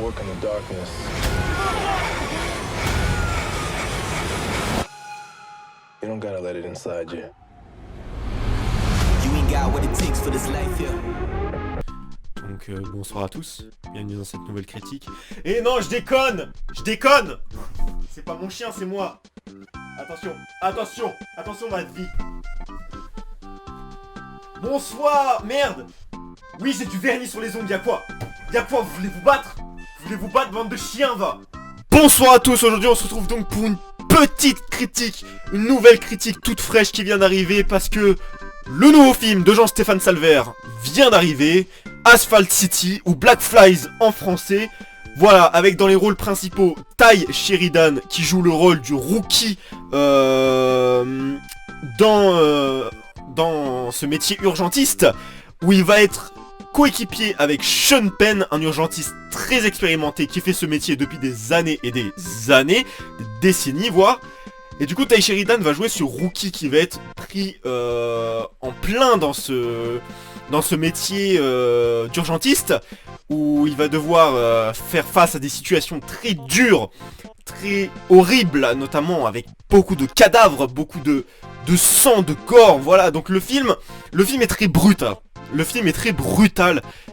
work in the darkness. You don't gotta let it inside you. You ain't got what it takes for this life here. Donc bonsoir à tous, bienvenue dans cette nouvelle critique. Et non, je déconne. C'est pas mon chien, c'est moi. Attention ma vie. Bonsoir, merde. Oui, j'ai du vernis sur les ongles, y'a quoi, vous voulez vous battre, bande de chiens, va. Bonsoir à tous, aujourd'hui on se retrouve donc pour une petite critique, une nouvelle critique toute fraîche qui vient d'arriver parce que le nouveau film de Jean-Stéphane Salver vient d'arriver, Asphalt City ou Black Flies en français. Voilà, avec dans les rôles principaux Tye Sheridan qui joue le rôle du rookie dans ce métier urgentiste, où il va être coéquipier avec Sean Penn, un urgentiste très expérimenté qui fait ce métier depuis des années et des années, des décennies voire. Et du coup Tye Sheridan va jouer ce rookie qui va être pris en plein dans ce métier d'urgentiste, où il va devoir faire face à des situations très dures, très horribles, notamment avec beaucoup de cadavres, beaucoup de sang, de corps, voilà. Donc le film est très brutal.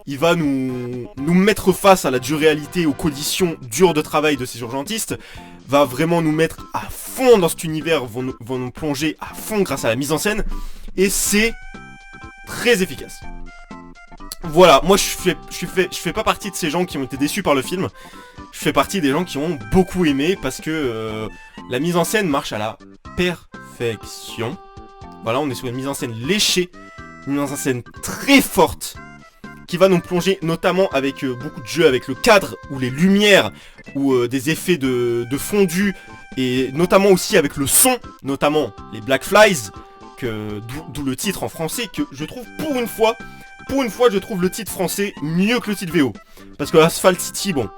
Il va nous mettre face à la dure réalité, aux conditions dures de travail de ces urgentistes, va vraiment nous mettre à fond dans cet univers, vont nous plonger à fond grâce à la mise en scène, et c'est très efficace. Voilà, moi je fais pas partie de ces gens qui ont été déçus par le film. Je fais partie des gens qui ont beaucoup aimé parce que la mise en scène marche à la perfection. Voilà, on est sur une mise en scène léchée, une mise en scène très forte, qui va nous plonger notamment avec beaucoup de jeux avec le cadre ou les lumières ou des effets de fondu, et notamment aussi avec le son, notamment les Black Flies, d'où le titre en français, que je trouve pour une fois je trouve le titre français mieux que le titre VO. Parce que Asphalt City, bon,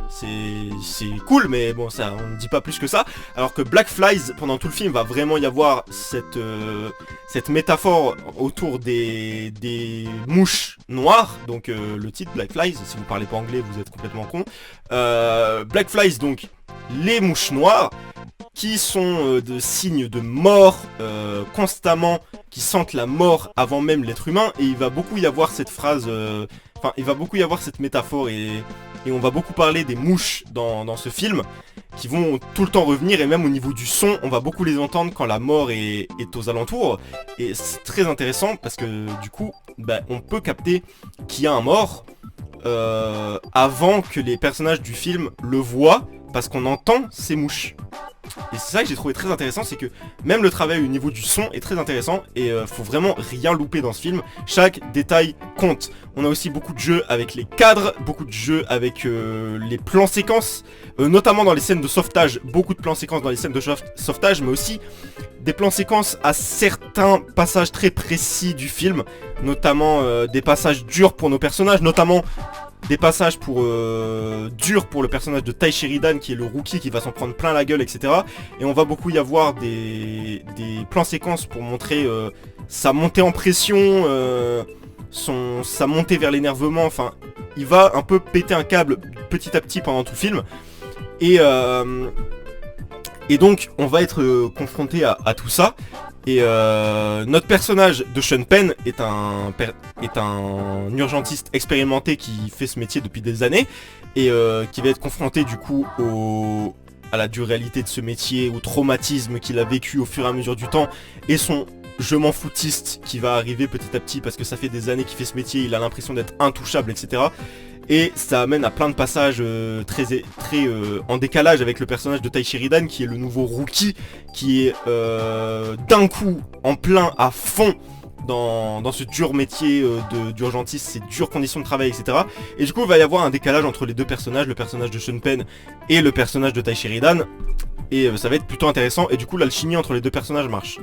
c'est cool, mais bon, ça, on ne dit pas plus que ça. Alors que Black Flies, pendant tout le film, va vraiment y avoir cette métaphore autour des mouches noires. Donc le titre Black Flies, si vous parlez pas anglais, vous êtes complètement con. Black Flies, donc les mouches noires, qui sont de signes de mort constamment, qui sentent la mort avant même l'être humain. Et il va beaucoup y avoir cette phrase, il va beaucoup y avoir cette métaphore, et on va beaucoup parler des mouches dans ce film, qui vont tout le temps revenir, et même au niveau du son, on va beaucoup les entendre quand la mort est aux alentours. Et c'est très intéressant parce que du coup, on peut capter qu'il y a un mort avant que les personnages du film le voient, parce qu'on entend ces mouches. Et c'est ça que j'ai trouvé très intéressant, c'est que même le travail au niveau du son est très intéressant, et faut vraiment rien louper dans ce film. Chaque détail compte. On a aussi beaucoup de jeux avec les cadres, beaucoup de jeux avec les plans séquences, notamment dans les scènes de sauvetage, beaucoup de plans séquences dans les scènes de sauvetage, mais aussi des plans séquences à certains passages très précis du film, notamment des passages durs pour nos personnages, notamment des passages durs pour le personnage de Tye Sheridan, qui est le rookie qui va s'en prendre plein la gueule, etc. Et on va beaucoup y avoir des plans séquences pour montrer sa montée en pression, sa montée vers l'énervement. Enfin, il va un peu péter un câble petit à petit pendant tout le film. Et donc on va être confronté à tout ça. Et notre personnage de Sean Penn est un urgentiste expérimenté qui fait ce métier depuis des années, et qui va être confronté du coup à la dure réalité de ce métier, au traumatisme qu'il a vécu au fur et à mesure du temps, et son je m'en foutiste qui va arriver petit à petit parce que ça fait des années qu'il fait ce métier, il a l'impression d'être intouchable, etc. Et ça amène à plein de passages très en décalage avec le personnage de Tye Sheridan, qui est le nouveau rookie, qui est d'un coup en plein à fond dans ce dur métier d'urgentiste, ces dures conditions de travail, etc. Et du coup il va y avoir un décalage entre les deux personnages, le personnage de Sean Penn et le personnage de Tye Sheridan, et ça va être plutôt intéressant. Et du coup l'alchimie entre les deux personnages marche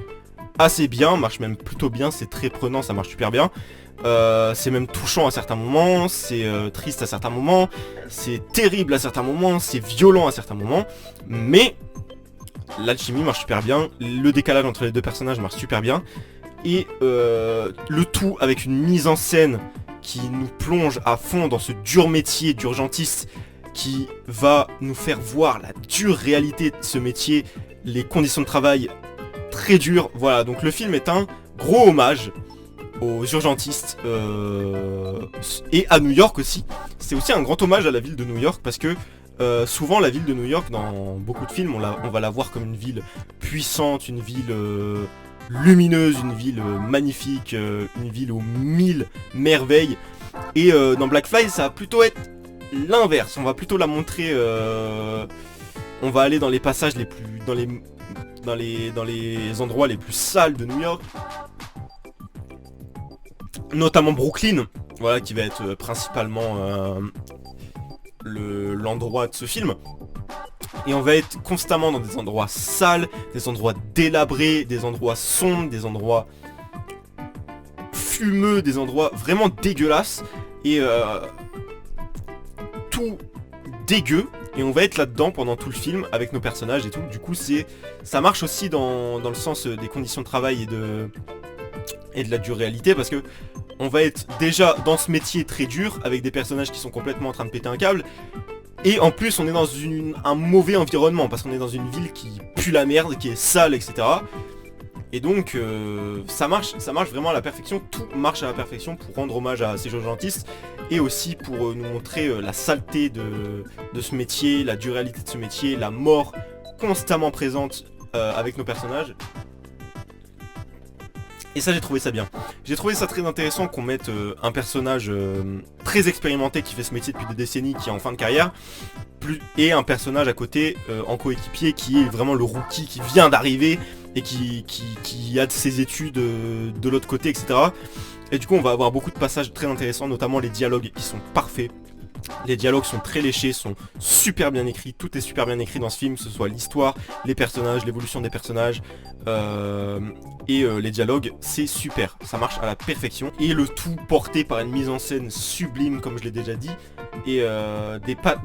assez bien, marche même plutôt bien, c'est très prenant, ça marche super bien. C'est même touchant à certains moments, c'est triste à certains moments, c'est terrible à certains moments, c'est violent à certains moments, mais l'alchimie marche super bien, le décalage entre les deux personnages marche super bien, et le tout avec une mise en scène qui nous plonge à fond dans ce dur métier d'urgentiste, qui va nous faire voir la dure réalité de ce métier, les conditions de travail très dures. Voilà, donc le film est un gros hommage aux urgentistes et à New York aussi. C'est aussi un grand hommage à la ville de New York parce que souvent la ville de New York, dans beaucoup de films, on va la voir comme une ville puissante, une ville lumineuse, une ville magnifique, une ville aux 1000 merveilles. Et dans Black Fly, ça va plutôt être l'inverse. On va plutôt la montrer. On va aller dans les passages les plus, dans les endroits les plus sales de New York, notamment Brooklyn. Voilà, qui va être principalement l'endroit de ce film. Et on va être constamment dans des endroits sales, des endroits délabrés, des endroits sombres, des endroits fumeux, des endroits vraiment dégueulasses. Et tout dégueu. Et on va être là-dedans pendant tout le film avec nos personnages et tout. Du coup, ça marche aussi dans le sens des conditions de travail et de la dure réalité, parce que on va être déjà dans ce métier très dur avec des personnages qui sont complètement en train de péter un câble. Et en plus on est dans un mauvais environnement parce qu'on est dans une ville qui pue la merde, qui est sale, etc. Et donc ça marche vraiment à la perfection. Tout marche à la perfection pour rendre hommage à ces urgentistes et aussi pour nous montrer la saleté de ce métier, la dure réalité de ce métier, la mort constamment présente avec nos personnages. Et ça, j'ai trouvé ça bien. J'ai trouvé ça très intéressant qu'on mette un personnage très expérimenté qui fait ce métier depuis des décennies, qui est en fin de carrière, et un personnage à côté en coéquipier qui est vraiment le rookie qui vient d'arriver et qui a de ses études de l'autre côté, etc. Et du coup, on va avoir beaucoup de passages très intéressants, notamment les dialogues qui sont parfaits. Les dialogues sont très léchés, sont super bien écrits, tout est super bien écrit dans ce film, que ce soit l'histoire, les personnages, l'évolution des personnages, et les dialogues, c'est super, ça marche à la perfection. Et le tout porté par une mise en scène sublime, comme je l'ai déjà dit, et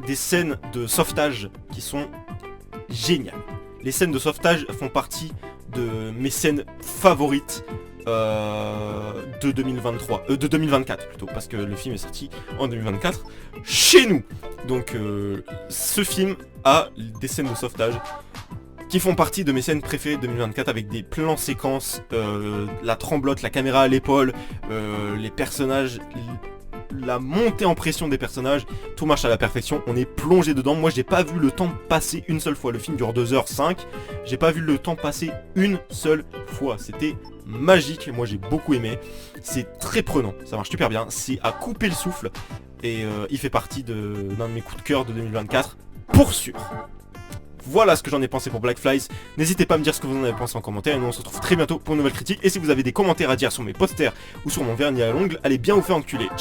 des scènes de sauvetage qui sont géniales. Les scènes de sauvetage font partie de mes scènes favorites de 2024 plutôt, parce que le film est sorti en 2024 chez nous. Donc ce film a des scènes de sauvetage qui font partie de mes scènes préférées de 2024, avec des plans séquences, la tremblote, la caméra à l'épaule, les personnages, la montée en pression des personnages, tout marche à la perfection, on est plongé dedans. Moi j'ai pas vu le temps passer une seule fois, le film dure 2h05, j'ai pas vu le temps passer une seule fois, c'était magique, moi j'ai beaucoup aimé, c'est très prenant, ça marche super bien, c'est à couper le souffle, et il fait partie d'un de mes coups de cœur de 2024, pour sûr. Voilà ce que j'en ai pensé pour Black Flies. N'hésitez pas à me dire ce que vous en avez pensé en commentaire, et nous on se retrouve très bientôt pour une nouvelle critique. Et si vous avez des commentaires à dire sur mes posters ou sur mon vernis à l'ongle, allez bien vous faire enculer. Ciao.